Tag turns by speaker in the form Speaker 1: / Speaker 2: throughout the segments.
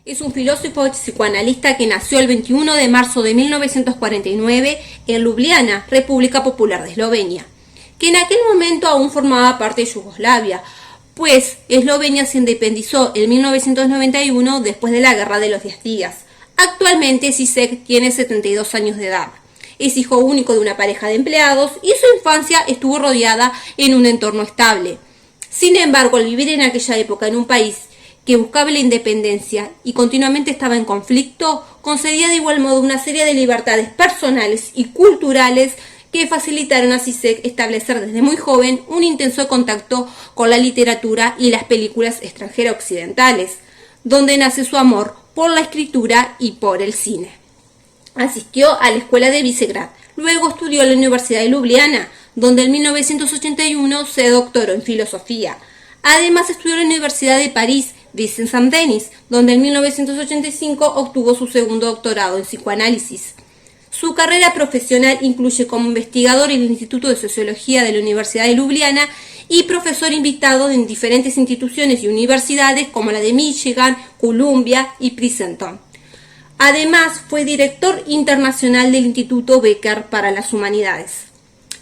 Speaker 1: Es un filósofo psicoanalista que nació el 21 de marzo de 1949 en Ljubljana, República Popular de Eslovenia, que en aquel momento aún formaba parte de Yugoslavia, pues Eslovenia se independizó en 1991 después de la Guerra de los 10 días. Actualmente Zizek tiene 72 años de edad. Es hijo único de una pareja de empleados y su infancia estuvo rodeada en un entorno estable. Sin embargo, al vivir en aquella época en un país que buscaba la independencia y continuamente estaba en conflicto, concedía de igual modo una serie de libertades personales y culturales que facilitaron a Zizek establecer desde muy joven un intenso contacto con la literatura y las películas extranjeras occidentales, donde nace su amor por la escritura y por el cine. Asistió a la escuela de Visegrad, luego estudió en la Universidad de Ljubljana, donde en 1981 se doctoró en filosofía. Además estudió en la Universidad de París, Vicens-Saint-Denis, donde en 1985 obtuvo su segundo doctorado en psicoanálisis. Su carrera profesional incluye como investigador en el Instituto de Sociología de la Universidad de Ljubljana y profesor invitado en diferentes instituciones y universidades como la de Michigan, Columbia y Princeton. Además, fue director internacional del Instituto Becker para las Humanidades.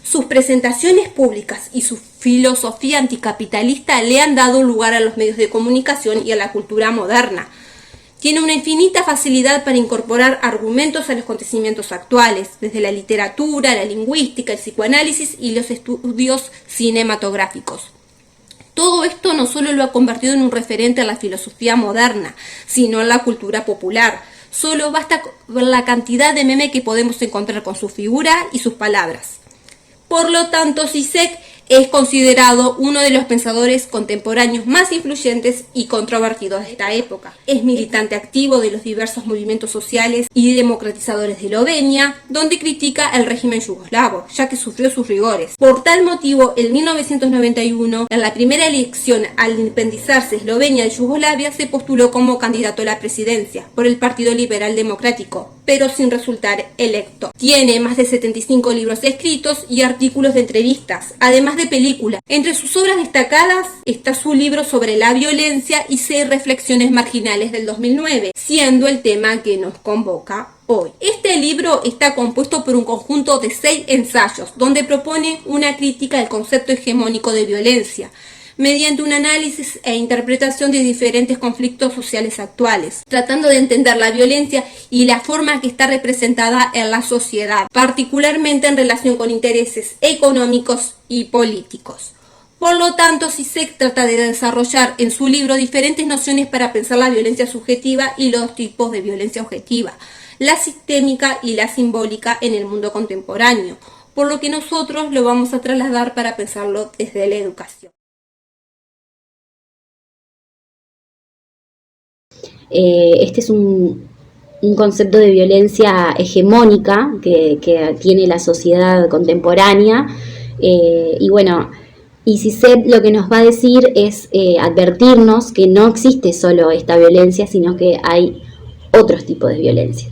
Speaker 1: Sus presentaciones públicas y su filosofía anticapitalista le han dado lugar a los medios de comunicación y a la cultura moderna. Tiene una infinita facilidad para incorporar argumentos a los acontecimientos actuales, desde la literatura, la lingüística, el psicoanálisis y los estudios cinematográficos. Todo esto no solo lo ha convertido en un referente a la filosofía moderna, sino en la cultura popular. Solo basta ver la cantidad de memes que podemos encontrar con su figura y sus palabras. Por lo tanto, Zizek es considerado uno de los pensadores contemporáneos más influyentes y controvertidos de esta época. Es militante activo de los diversos movimientos sociales y democratizadores de Eslovenia, donde critica el régimen yugoslavo, ya que sufrió sus rigores. Por tal motivo, en 1991, en la primera elección al independizarse Eslovenia de Yugoslavia, se postuló como candidato a la presidencia por el Partido Liberal Democrático, pero sin resultar electo. Tiene más de 75 libros escritos y artículos de entrevistas, además de películas. Entre sus obras destacadas está su libro sobre la violencia y 6 reflexiones marginales del 2009, siendo el tema que nos convoca hoy. Este libro está compuesto por un conjunto de 6 ensayos, donde propone una crítica al concepto hegemónico de violencia, mediante un análisis e interpretación de diferentes conflictos sociales actuales, tratando de entender la violencia y la forma que está representada en la sociedad, particularmente en relación con intereses económicos y políticos. Por lo tanto, Zizek trata de desarrollar en su libro diferentes nociones para pensar la violencia subjetiva y los tipos de violencia objetiva, la sistémica y la simbólica en el mundo contemporáneo, por lo que nosotros lo vamos a trasladar para pensarlo desde la educación.
Speaker 2: Este es un concepto de violencia hegemónica que tiene la sociedad contemporánea y bueno, y Zizek lo que nos va a decir es advertirnos que no existe solo esta violencia, sino que hay otros tipos de violencia.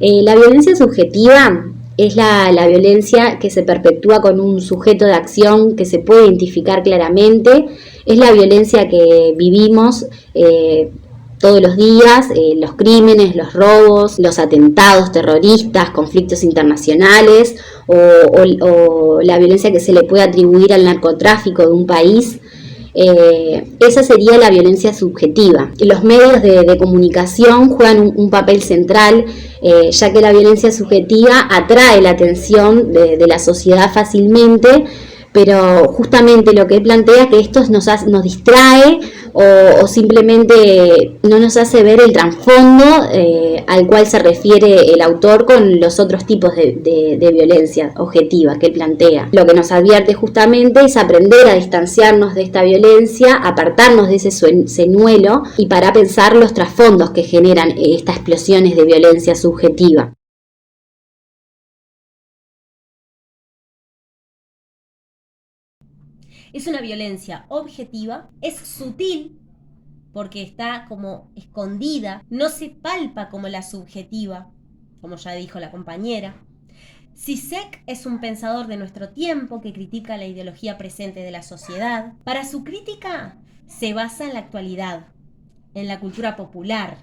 Speaker 2: La violencia subjetiva es la violencia que se perpetúa con un sujeto de acción que se puede identificar claramente, es la violencia que vivimos todos los días, los crímenes, los robos, los atentados terroristas, conflictos internacionales o la violencia que se le puede atribuir al narcotráfico de un país. Esa sería la violencia subjetiva. Los medios de comunicación juegan un papel central, ya que la violencia subjetiva atrae la atención de la sociedad fácilmente, pero justamente lo que él plantea es que esto nos distrae o simplemente no nos hace ver el trasfondo al cual se refiere el autor con los otros tipos de violencia objetiva que él plantea. Lo que nos advierte justamente es aprender a distanciarnos de esta violencia, apartarnos de ese señuelo y para pensar los trasfondos que generan estas explosiones de violencia subjetiva.
Speaker 3: Es una violencia objetiva, es sutil porque está como escondida, no se palpa como la subjetiva, como ya dijo la compañera. Zizek es un pensador de nuestro tiempo que critica la ideología presente de la sociedad. Para su crítica se basa en la actualidad, en la cultura popular,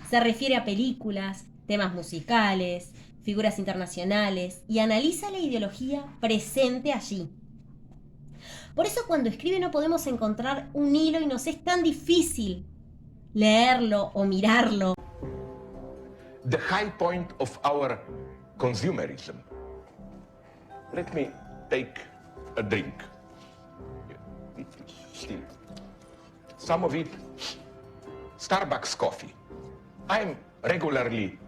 Speaker 3: Se refiere a películas, temas musicales, figuras internacionales y analiza la ideología presente allí. Por eso cuando escribe no podemos encontrar un hilo y nos es tan difícil leerlo o mirarlo.
Speaker 4: The high point of our consumerism. Let me take a drink. Still, some of it, Starbucks coffee. I'm regularly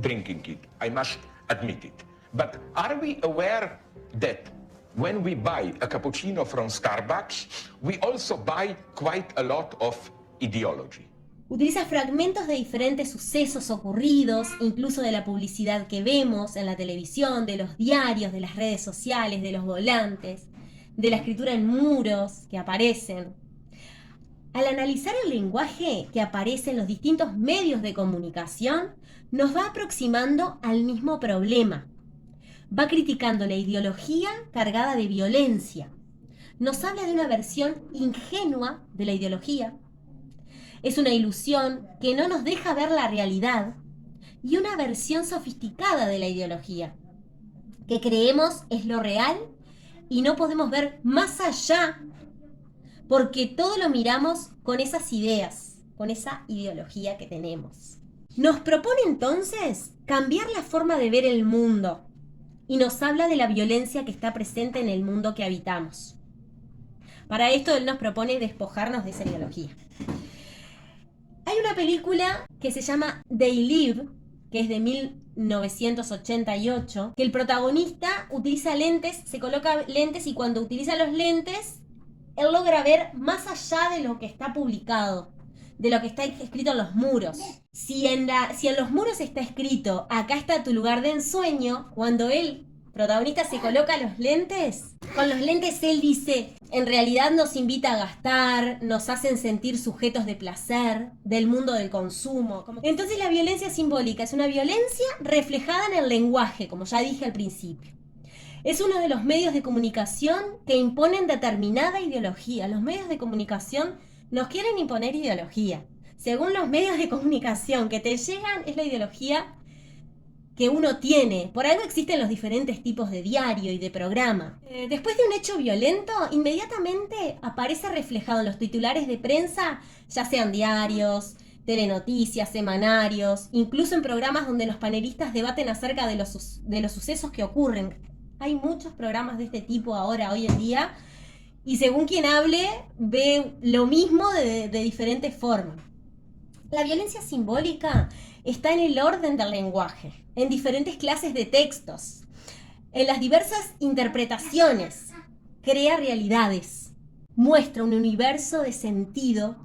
Speaker 4: drinking it, I must admit it. But are we aware that when we buy a cappuccino from Starbucks, we also buy quite a lot of ideology?
Speaker 3: Utiliza fragmentos de diferentes sucesos ocurridos, incluso de la publicidad que vemos en la televisión, de los diarios, de las redes sociales, de los volantes, de la escritura en muros que aparecen. Al analizar el lenguaje que aparece en los distintos medios de comunicación, nos va aproximando al mismo problema. Va criticando la ideología cargada de violencia. Nos habla de una versión ingenua de la ideología. Es una ilusión que no nos deja ver la realidad y una versión sofisticada de la ideología, que creemos es lo real y no podemos ver más allá porque todo lo miramos con esas ideas, con esa ideología que tenemos. Nos propone entonces cambiar la forma de ver el mundo y nos habla de la violencia que está presente en el mundo que habitamos. Para esto él nos propone despojarnos de esa ideología. Hay una película que se llama They Live, que es de 1988, que el protagonista utiliza lentes, se coloca lentes y cuando utiliza los lentes, él logra ver más allá de lo que está publicado, de lo que está escrito en los muros. Si en los muros está escrito, acá está tu lugar de ensueño, cuando el protagonista se coloca los lentes, con los lentes él dice, en realidad nos invita a gastar, nos hacen sentir sujetos de placer, del mundo del consumo. Entonces la violencia simbólica es una violencia reflejada en el lenguaje, como ya dije al principio. Es uno de los medios de comunicación que imponen determinada ideología. Los medios de comunicación nos quieren imponer ideología. Según los medios de comunicación que te llegan, es la ideología que uno tiene. Por algo existen los diferentes tipos de diario y de programa. Después de un hecho violento, inmediatamente aparece reflejado en los titulares de prensa, ya sean diarios, telenoticias, semanarios, incluso en programas donde los panelistas debaten acerca de los sucesos que ocurren. Hay muchos programas de este tipo ahora, hoy en día, y según quien hable, ve lo mismo de diferentes formas. La violencia simbólica está en el orden del lenguaje, en diferentes clases de textos, en las diversas interpretaciones, crea realidades, muestra un universo de sentido,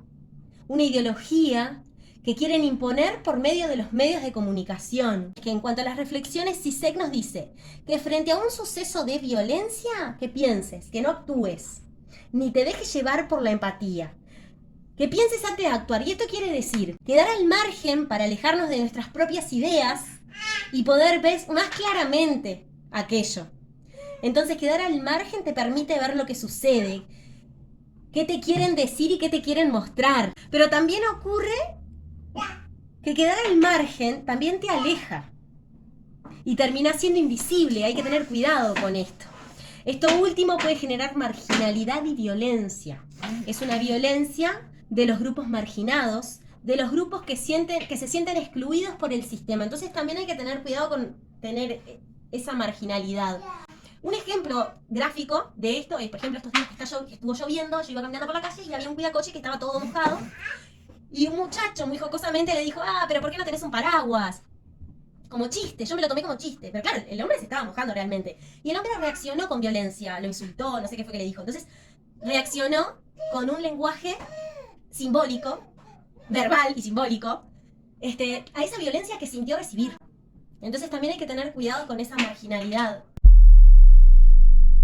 Speaker 3: una ideología que quieren imponer por medio de los medios de comunicación. Que en cuanto a las reflexiones, Zizek nos dice que frente a un suceso de violencia, que pienses, que no actúes, ni te dejes llevar por la empatía, que pienses antes de actuar. Y esto quiere decir quedar al margen para alejarnos de nuestras propias ideas y poder ver más claramente aquello. Entonces quedar al margen te permite ver lo que sucede, qué te quieren decir y qué te quieren mostrar. Pero también ocurre que quedar al margen también te aleja y termina siendo invisible. Hay que tener cuidado con esto. Esto último puede generar marginalidad y violencia. Es una violencia de los grupos marginados, de los grupos que se sienten excluidos por el sistema. Entonces también hay que tener cuidado con tener esa marginalidad. Un ejemplo gráfico de esto es, por ejemplo, estos días que estuvo lloviendo, yo iba caminando por la calle y había un cuidacoche que estaba todo mojado. Y un muchacho muy jocosamente le dijo, pero ¿por qué no tenés un paraguas? Como chiste, yo me lo tomé como chiste. Pero claro, el hombre se estaba mojando realmente. Y el hombre reaccionó con violencia, lo insultó, no sé qué fue que le dijo. Entonces, reaccionó con un lenguaje simbólico, verbal y simbólico, a esa violencia que sintió recibir. Entonces también hay que tener cuidado con esa marginalidad.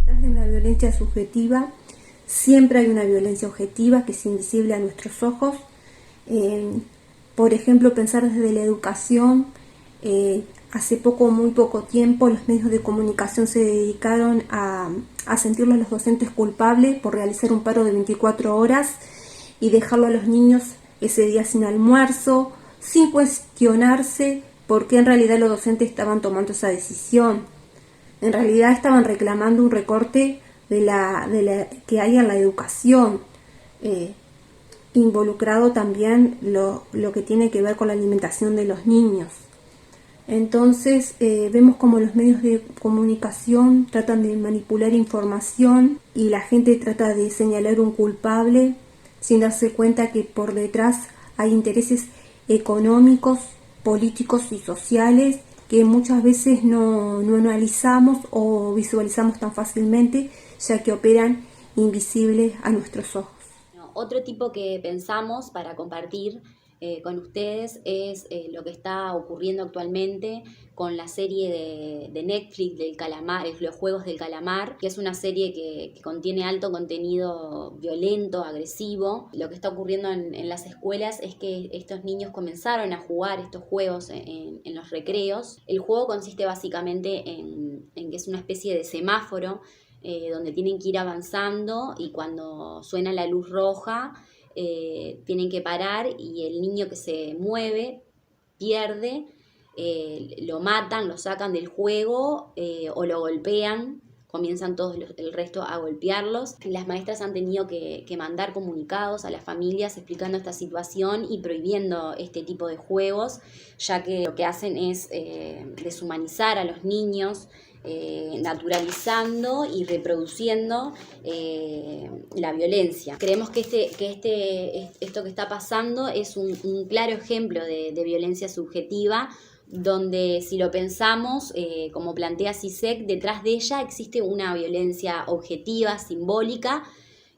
Speaker 1: Detrás de una violencia subjetiva, siempre hay una violencia objetiva que es invisible a nuestros ojos. Por ejemplo, pensar desde la educación, hace muy poco tiempo, los medios de comunicación se dedicaron a sentirlos a los docentes culpables por realizar un paro de 24 horas y dejarlo a los niños ese día sin almuerzo, sin cuestionarse por qué en realidad los docentes estaban tomando esa decisión. En realidad estaban reclamando un recorte que hay en la educación, involucrado también lo que tiene que ver con la alimentación de los niños. Entonces vemos como los medios de comunicación tratan de manipular información y la gente trata de señalar un culpable sin darse cuenta que por detrás hay intereses económicos, políticos y sociales que muchas veces no analizamos o visualizamos tan fácilmente, ya que operan invisibles a nuestros ojos.
Speaker 2: Otro tipo que pensamos para compartir con ustedes es lo que está ocurriendo actualmente con la serie de Netflix del calamar, los Juegos del Calamar, que es una serie que contiene alto contenido violento, agresivo. Lo que está ocurriendo en las escuelas es que estos niños comenzaron a jugar estos juegos en los recreos. El juego consiste básicamente en que es una especie de semáforo donde tienen que ir avanzando y cuando suena la luz roja tienen que parar y el niño que se mueve pierde, lo matan, lo sacan del juego o lo golpean, comienzan todos el resto a golpearlos. Las maestras han tenido que mandar comunicados a las familias explicando esta situación y prohibiendo este tipo de juegos, ya que lo que hacen es deshumanizar a los niños, naturalizando y reproduciendo la violencia. Creemos que esto que está pasando es un claro ejemplo de violencia subjetiva, donde si lo pensamos, como plantea CISEC, detrás de ella existe una violencia objetiva, simbólica,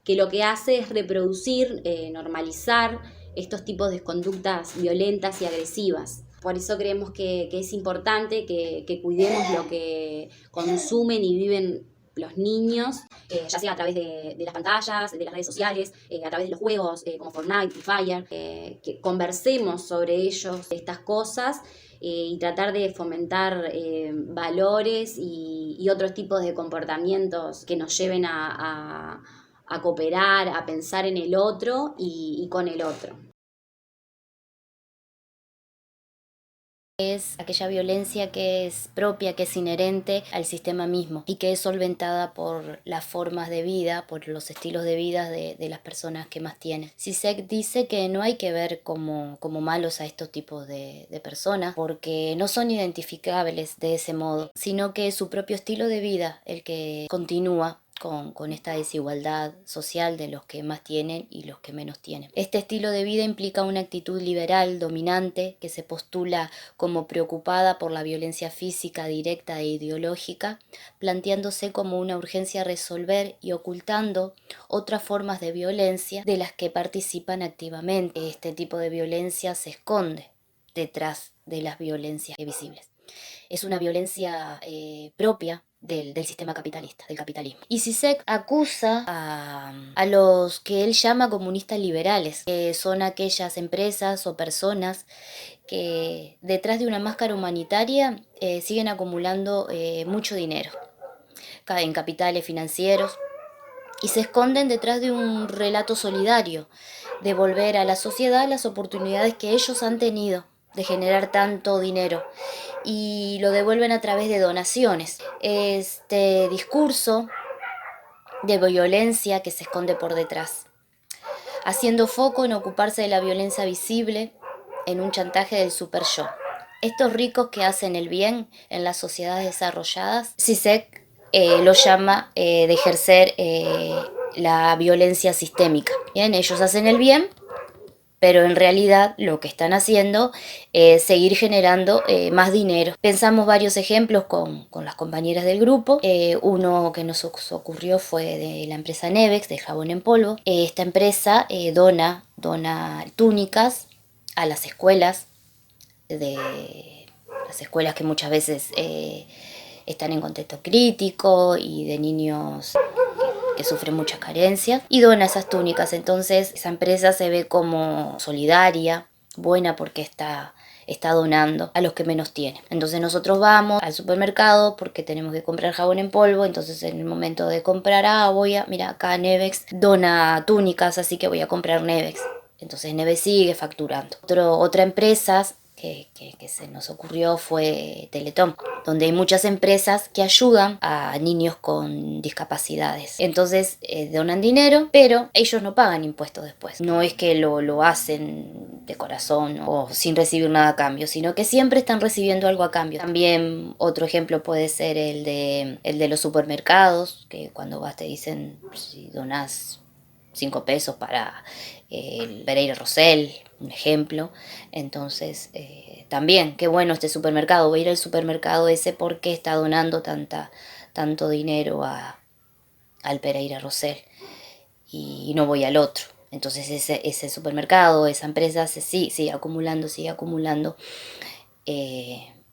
Speaker 2: que lo que hace es reproducir, normalizar estos tipos de conductas violentas y agresivas. Por eso creemos que es importante que cuidemos lo que consumen y viven los niños, ya sea a través de las pantallas, de las redes sociales, a través de los juegos como Fortnite, Free Fire, que conversemos sobre ellos, estas cosas, y tratar de fomentar valores y otros tipos de comportamientos que nos lleven a cooperar, a pensar en el otro y con el otro.
Speaker 5: Es aquella violencia que es propia, que es inherente al sistema mismo y que es solventada por las formas de vida, por los estilos de vida de las personas que más tienen. CISEC dice que no hay que ver como malos a estos tipos de personas porque no son identificables de ese modo, sino que es su propio estilo de vida el que continúa con esta desigualdad social de los que más tienen y los que menos tienen. Este estilo de vida implica una actitud liberal, dominante, que se postula como preocupada por la violencia física directa e ideológica, planteándose como una urgencia a resolver y ocultando otras formas de violencia de las que participan activamente. Este tipo de violencia se esconde detrás de las violencias visibles. Es una violencia propia del sistema capitalista, del capitalismo. Y CISEC acusa a los que él llama comunistas liberales, que son aquellas empresas o personas que detrás de una máscara humanitaria siguen acumulando mucho dinero en capitales financieros y se esconden detrás de un relato solidario, de devolver a la sociedad las oportunidades que ellos han tenido de generar tanto dinero y lo devuelven a través de donaciones. Este discurso de violencia que se esconde por detrás, haciendo foco en ocuparse de la violencia visible en un chantaje del super yo. Estos ricos que hacen el bien en las sociedades desarrolladas, CISEC lo llama de ejercer la violencia sistémica. Bien, ellos hacen el bien, pero en realidad lo que están haciendo es seguir generando más dinero. Pensamos varios ejemplos con las compañeras del grupo. Uno que nos ocurrió fue de la empresa Nevex, de jabón en polvo. Esta empresa dona túnicas a las escuelas, que muchas veces están en contexto crítico y de niños que sufren muchas carencias, y dona esas túnicas. Entonces esa empresa se ve como solidaria, buena, porque está donando a los que menos tienen. Entonces nosotros vamos al supermercado porque tenemos que comprar jabón en polvo, entonces en el momento de comprar, mira, acá Nevex dona túnicas, así que voy a comprar Nevex. Entonces Neve sigue facturando. Otra empresa que se nos ocurrió fue Teletón, donde hay muchas empresas que ayudan a niños con discapacidades. Entonces donan dinero, pero ellos no pagan impuestos después. No es que lo hacen de corazón o sin recibir nada a cambio, sino que siempre están recibiendo algo a cambio. También otro ejemplo puede ser el de los supermercados, que cuando vas te dicen si donás 5 pesos para el Pereira Rosell, un ejemplo. Entonces también, qué bueno este supermercado, voy a ir al supermercado ese porque está donando tanto dinero al Pereira Rosell y no voy al otro. Entonces ese supermercado, esa empresa sigue acumulando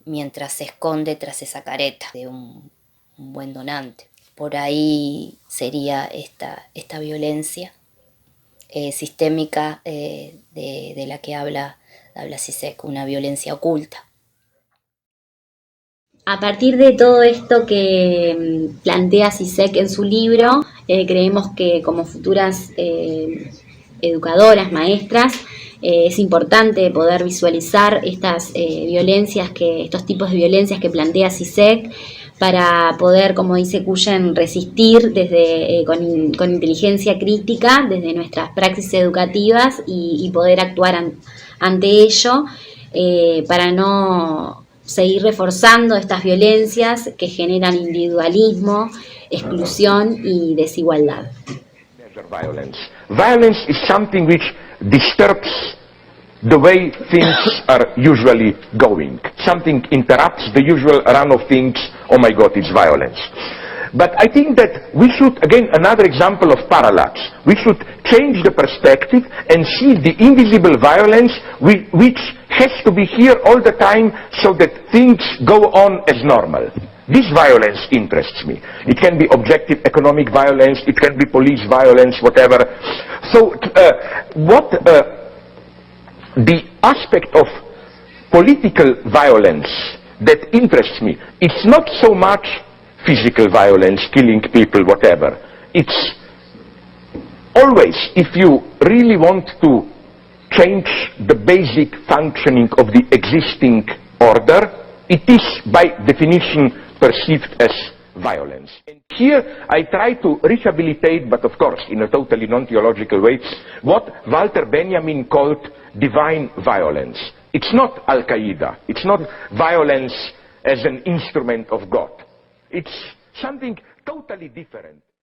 Speaker 5: mientras se esconde tras esa careta de un buen donante. Por ahí sería esta violencia sistémica de la que habla CISEC, una violencia oculta.
Speaker 2: A partir de todo esto que plantea CISEC en su libro, creemos que como futuras educadoras, maestras, es importante poder visualizar estas violencias, estos tipos de violencias que plantea CISEC, para poder, como dice Cuyen, resistir con inteligencia crítica desde nuestras praxis educativas y poder actuar ante ello para no seguir reforzando estas violencias que generan individualismo, exclusión y desigualdad.
Speaker 4: Violence is something which disturbs the way things are usually going. Something interrupts the usual run of things. Oh my God, it's violence. But I think that we should, again, another example of parallax. We should change the perspective and see the invisible violence which has to be here all the time so that things go on as normal. This violence interests me. It can be objective economic violence, it can be police violence, whatever. So the aspect of political violence that interests me, it's not so much physical violence, killing people, whatever. It's always, if you really want to change the basic functioning of the existing order, it is by definition perceived as violence. And here I try to rehabilitate, but of course in a totally non-theological way, what Walter Benjamin called divine violence. It's not Al-Qaeda. It's not violence as an instrument of God. It's something totally different.